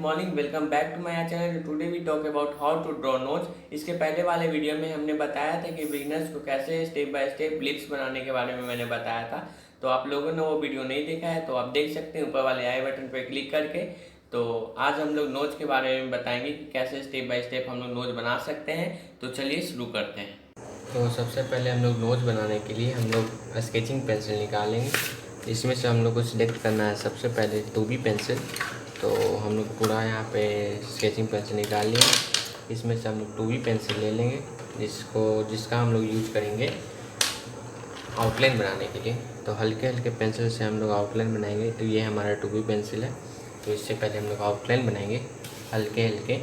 Morning, welcome back to my channel. Today we talk about how to draw nose. इसके पहले वाले video में हमने बताया था कि बिगिनर्स को कैसे स्टेप बाय स्टेप लिप्स बनाने के बारे में मैंने बताया था। तो आप लोगों ने वो वीडियो नहीं देखा है तो आप देख सकते हैं ऊपर वाले आई बटन पर क्लिक करके। तो आज हम लोग नोज के बारे में बताएंगे कि कैसे स्टेप बाय स्टेप हम लोग नोज बना सकते हैं। तो चलिए शुरू करते हैं। तो सबसे पहले हम लोग नोज बनाने के लिए हम लोग स्केचिंग पेंसिल निकालेंगे। इसमें से हम लोग को सिलेक्ट करना है सबसे पहले 2B पेंसिल। तो हम लोग पूरा यहाँ पे स्केचिंग पेंसिल निकाल लिए। इसमें से हम लोग 2B पेंसिल ले लेंगे जिसका हम लोग यूज करेंगे आउटलाइन बनाने के लिए। तो हल्के हल्के पेंसिल से हम लोग आउटलाइन बनाएंगे। तो ये हमारा 2B पेंसिल है। तो इससे पहले हम लोग आउटलाइन बनाएंगे हल्के हल्के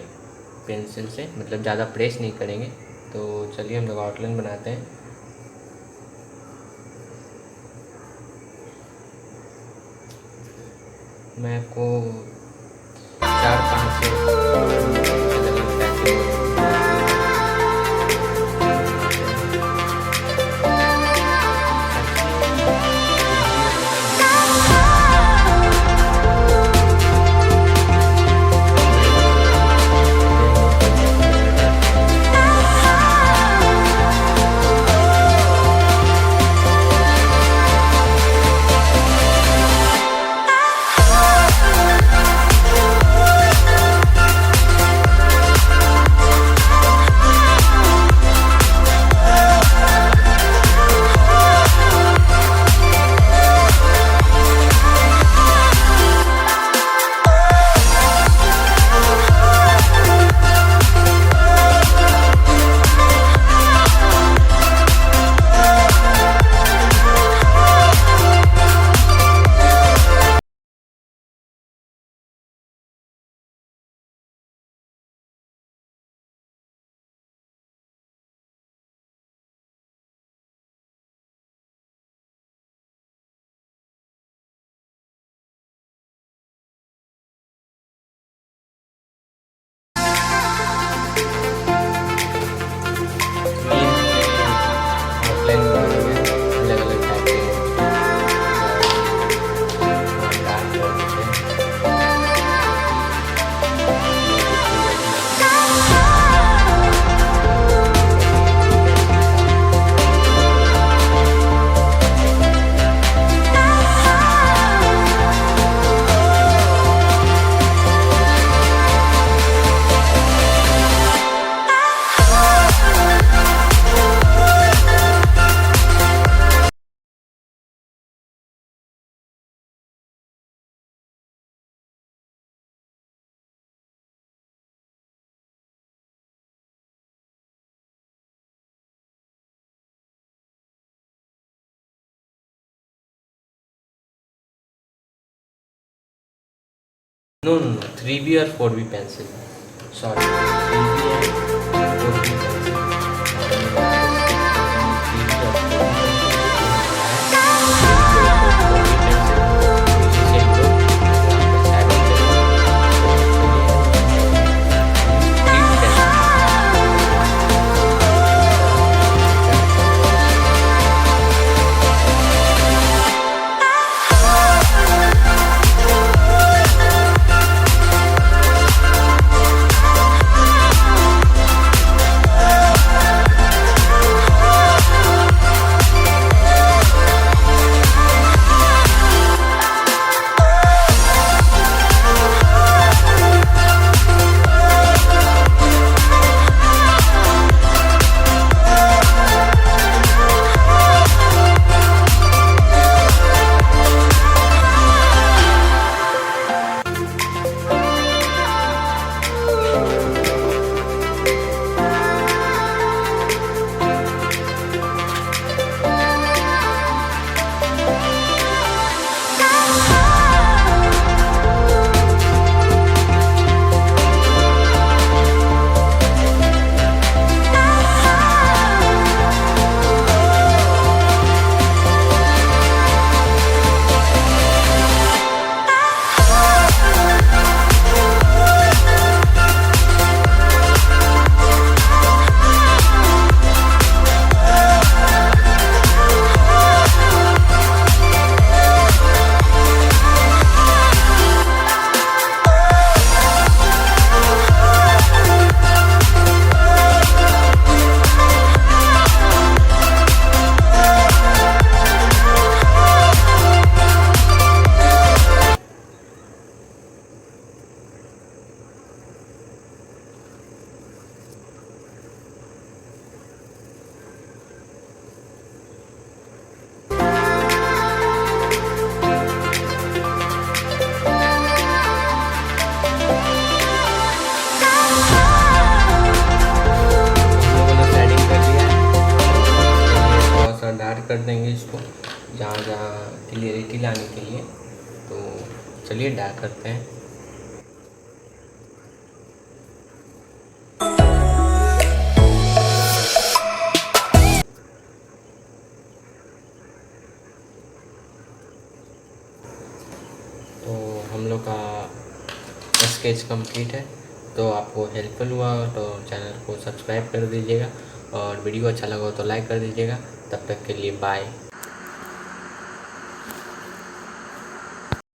पेंसिल से, मतलब ज़्यादा प्रेस नहीं करेंगे। तो चलिए हम लोग आउटलाइन बनाते हैं। मैं आपको 4-5 No, 3B और 4B pencil, sorry 3B and 4B pencil. Clarity लाने के लिए। तो चलिए ड्रा करते हैं। तो हम लोग का स्केच कंप्लीट है। तो आपको हेल्पफुल हुआ तो चैनल को सब्सक्राइब कर दीजिएगा और वीडियो अच्छा लगा हो तो लाइक कर दीजिएगा। तब तक के लिए बाय।